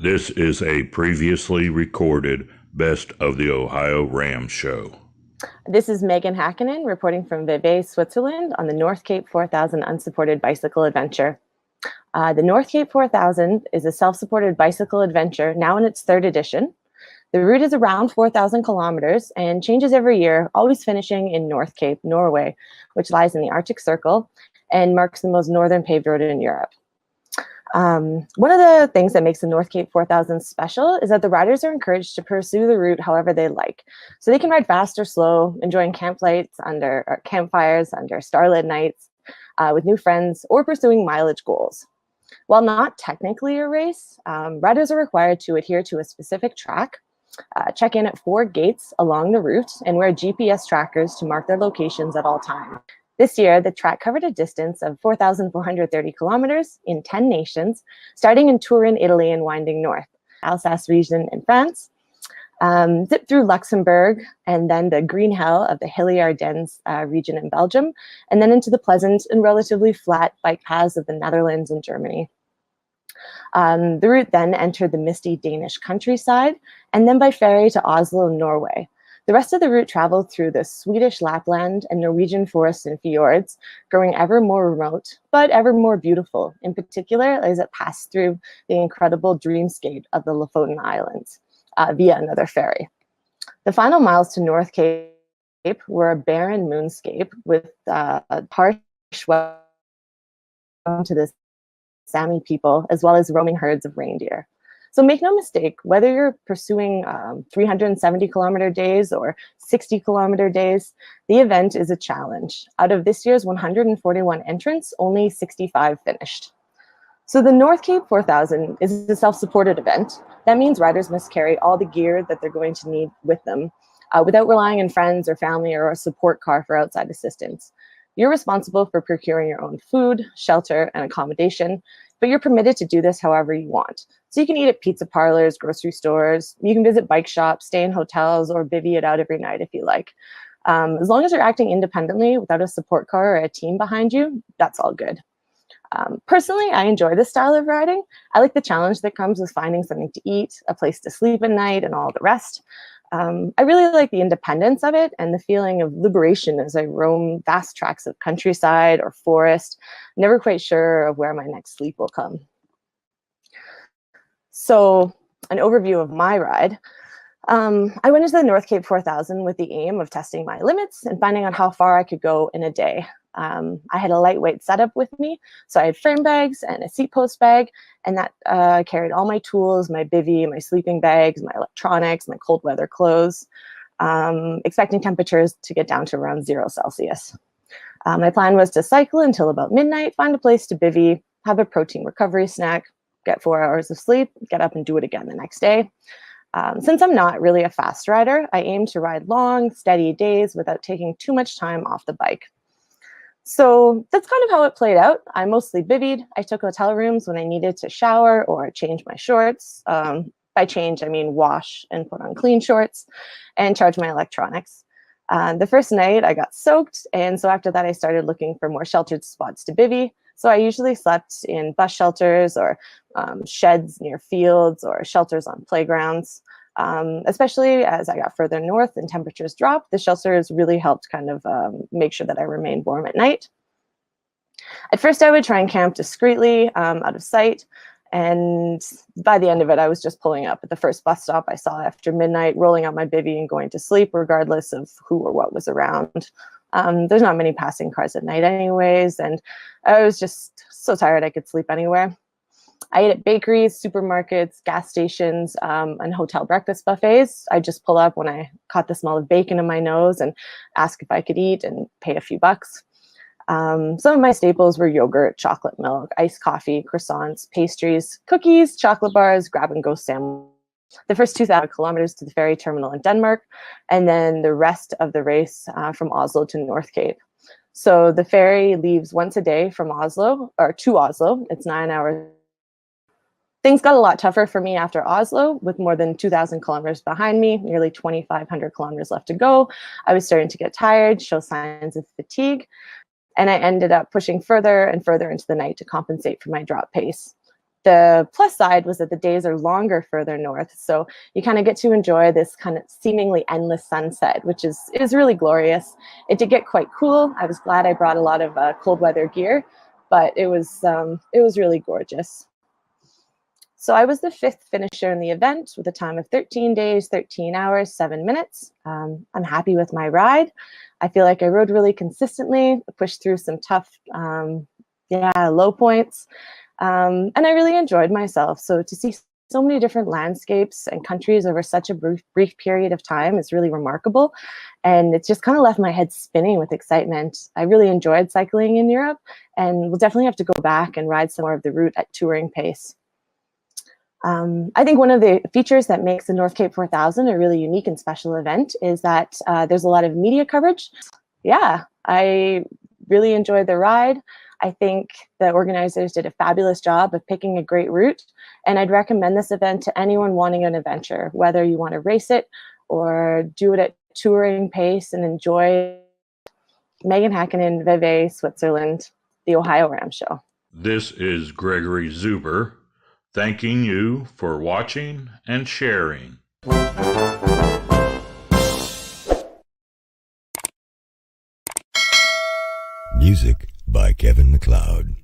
This is a previously recorded Best of the OhioRAAM show. This is Megan Hackinen reporting from Vevey, Switzerland on the North Cape 4000 unsupported bicycle adventure. The North Cape 4000 is a self-supported bicycle adventure now in its third edition. The route is around 4,000 kilometers and changes every year, always finishing in North Cape, Norway, which lies in the Arctic Circle and marks the most northern paved road in Europe. One of the things that makes the North Cape 4000 special is that the riders are encouraged to pursue the route however they like. So they can ride fast or slow, enjoying campfires under starlit nights with new friends, or pursuing mileage goals. While not technically a race, riders are required to adhere to a specific track, check in at 4 gates along the route, and wear GPS trackers to mark their locations at all times. This year, the track covered a distance of 4,430 kilometers in 10 nations, starting in Turin, Italy, and winding north, Alsace region in France, zipped through Luxembourg, and then the green hell of the hilly Ardennes region in Belgium, and then into the pleasant and relatively flat bike paths of the Netherlands and Germany. The route then entered the misty Danish countryside, and then by ferry to Oslo, Norway. The rest of the route traveled through the Swedish Lapland and Norwegian forests and fjords, growing ever more remote, but ever more beautiful, in particular as it passed through the incredible dreamscape of the Lofoten Islands via another ferry. The final miles to North Cape were a barren moonscape with harsh weather to the Sami people, as well as roaming herds of reindeer. So make no mistake, whether you're pursuing 370 kilometer days or 60 kilometer days, the event is a challenge. Out of this year's 141 entrants, only 65 finished. So the North Cape 4000 is a self-supported event. That means riders must carry all the gear that they're going to need with them without relying on friends or family or a support car for outside assistance. You're responsible for procuring your own food, shelter, and accommodation, but you're permitted to do this however you want. So you can eat at pizza parlors, grocery stores, you can visit bike shops, stay in hotels, or bivvy it out every night if you like. As long as you're acting independently without a support car or a team behind you, that's all good. Personally, I enjoy this style of riding. I like the challenge that comes with finding something to eat, a place to sleep at night, and all the rest. I really like the independence of it and the feeling of liberation as I roam vast tracts of countryside or forest, never quite sure of where my next sleep will come. So, an overview of my ride. I went into the North Cape 4000 with the aim of testing my limits and finding out how far I could go in a day. I had a lightweight setup with me, so I had frame bags and a seat post bag, and that carried all my tools, my bivvy, my sleeping bags, my electronics, my cold weather clothes, expecting temperatures to get down to around 0 Celsius. My plan was to cycle until about midnight, find a place to bivvy, have a protein recovery snack, get 4 hours of sleep, get up and do it again the next day. Since I'm not really a fast rider, I aim to ride long, steady days without taking too much time off the bike. So that's kind of how it played out. I mostly bivvied. I took hotel rooms when I needed to shower or change my shorts. By change, I mean wash and put on clean shorts and charge my electronics. The first night I got soaked, and so after that I started looking for more sheltered spots to bivvy. So I usually slept in bus shelters or sheds near fields or shelters on playgrounds. Especially as I got further north and temperatures dropped, the shelters really helped kind of make sure that I remained warm at night. At first, I would try and camp discreetly out of sight. And by the end of it, I was just pulling up at the first bus stop I saw after midnight, rolling out my bivvy and going to sleep, regardless of who or what was around. There's not many passing cars at night anyways, and I was just so tired I could sleep anywhere. I ate at bakeries, supermarkets, gas stations, and hotel breakfast buffets. I just pull up when I caught the smell of bacon in my nose and ask if I could eat and pay a few bucks. Some of my staples were yogurt, chocolate milk, iced coffee, croissants, pastries, cookies, chocolate bars, grab-and-go sandwiches. The first 2,000 kilometers to the ferry terminal in Denmark, and then the rest of the race from Oslo to North Cape. So the ferry leaves once a day from Oslo, or to Oslo. It's 9 hours. Things got a lot tougher for me after Oslo, with more than 2,000 kilometers behind me, nearly 2,500 kilometers left to go. I was starting to get tired, show signs of fatigue, and I ended up pushing further and further into the night to compensate for my drop pace. The plus side was that the days are longer further north, so you kind of get to enjoy this kind of seemingly endless sunset, which is really glorious. It did get quite cool. I was glad I brought a lot of cold weather gear, but it was really gorgeous. So I was the fifth finisher in the event with a time of 13 days, 13 hours, 7 minutes. I'm happy with my ride. I feel like I rode really consistently, pushed through some tough, low points, and I really enjoyed myself. So to see so many different landscapes and countries over such a brief period of time is really remarkable. And it's just kind of left my head spinning with excitement. I really enjoyed cycling in Europe, and we'll definitely have to go back and ride some more of the route at touring pace. I think one of the features that makes the North Cape 4000 a really unique and special event is that there's a lot of media coverage. Yeah, I really enjoyed the ride. I think the organizers did a fabulous job of picking a great route, and I'd recommend this event to anyone wanting an adventure, whether you want to race it or do it at touring pace and enjoy. Megan Hackinen, Vevey, Switzerland, the OhioRAAM show. This is Gregory Zuber, thanking you for watching and sharing. Music by Kevin MacLeod.